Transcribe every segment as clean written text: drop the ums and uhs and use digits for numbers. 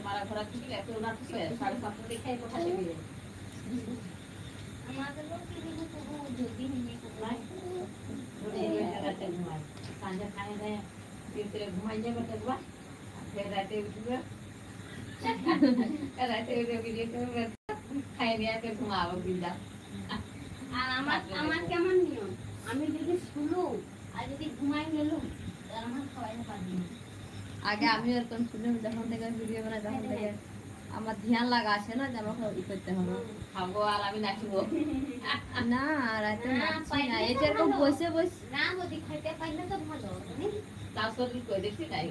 মারা ঘোরা থেকে এত রাত 7:30 দেখাই কোথায় গিয়ে আমাদের লোক কি দিন তো যদি নিয়ে কোথায় ওরে রাতে ঘুমায় সন্ধ্যা খায় দেয় ভিতরে ঘুমাই যাবে তবে फिर राते उठবে রাতে উঠে ভিডিও করবে খাই নিয়ে তো ঘুমাবো বিন্দা আর আমার কেমন নিয়ম আমি যদি শুলো আর যদি ঘুমাই গেলুম তাহলে আমার খাওয়াইতে পারবি না আগে আমি এরকম শুনলাম যখন থেকে ভিডিও বানাই তখন থেকে আমার ধ্যান লাগা আছে না যে আমাকে ই করতে হবে খাবো আর আমি নাচবো না রাতে নাচি না এই যেরকম বসে বসে না যদি খাইতে পাইলে তো ভালো তাও তো কি কই দেখছি তাই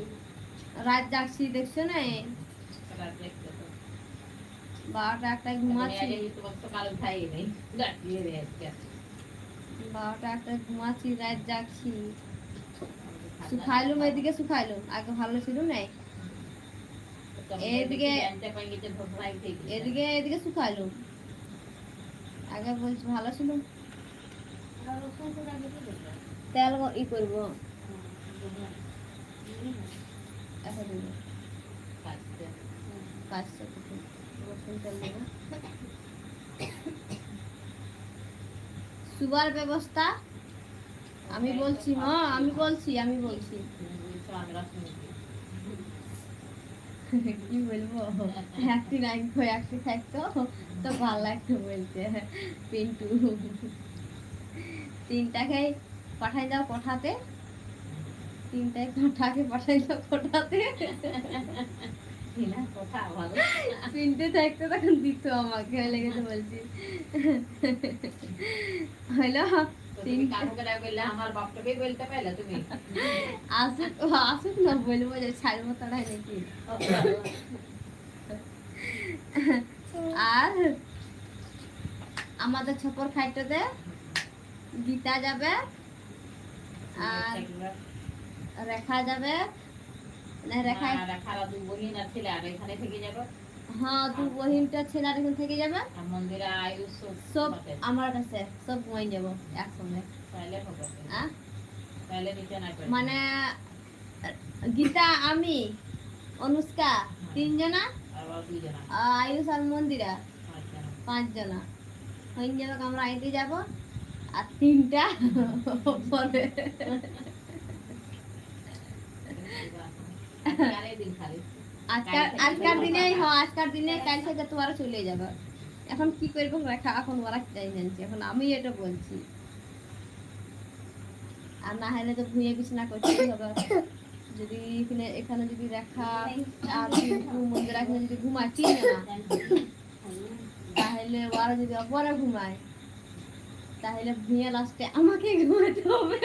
রাত জাগছি দেখছো না রাত দেখছো তো 12টা একটাই ঘুমাচ্ছি সকাল উঠাই নেই ডাকিয়ে রে আজকে 12টা একটাই ঘুমাচ্ছি রাত জাগছি শুকাইলুম এদিকে শুকাইলুম আগে ভালো ছিল না এদিকে এদিকে এদিকে শুকাইলুম আগে বলছি ভালো ছিল তেল ই করবো ऐसा दे दो काट से रसून तेल देना সুগার ব্যবস্থা আমি বলছি আমি বলছি কি বলবো একটি রাখবো একটি থাকতো তো ভালো লাগতো বলতে পিন্টু 3টাকে পাঠাই দাও কোঠাতে 3টায় কোঠাকে পাঠাই দাও কোঠাতে কথা ভালো 3টে থাকতো তখন দিত আমাকে লেগেছে বলছি হ্যালো তুমি কাকুকে বললে আমার বাপটাকে বলতে পারলে তুমি আসুক না বলবো যে ছাড়বো তাড়াই নাকি আর আমাদের ছপর খাইটাতে গীতা যাবে আর রেখা যাবে না রেখা রেখারা দুই বহিন আর ছেলে আর এখানে থেকে যাবে হ্যাঁ দুই বহিনটা ছেলে আর এখানে থেকে যাবে আর মন্দিরে আয়ুষ সব আমার কাছে সব ঘুমাই যাব একসঙ্গে তাহলে হবে হ্যাঁ তাহলে নিচে না মানে গীতা আমি অনুষ্কা 3 জনা আর 2 জনা আয়ুষ আর মন্দিরা 5 জনা হয়ে যাবে আমরা আইতে যাব আর 3টা পরে আজকার দিনে কাল থেকে তোমার চলে যাবে এখন কি করবো রেখা এখন ওরা চাই জানছি এখন আমি এটা বলছি আর না হলে তো ভুঁয়ে বিছানা করতে হবে যদি এখানে যদি রেখা আর মন্দির এখানে যদি ঘুমাচ্ছি না তাহলে ওরা যদি অপরে ঘুমায় তাহলে ভুঁয়ে লাস্টে আমাকে ঘুমাতে হবে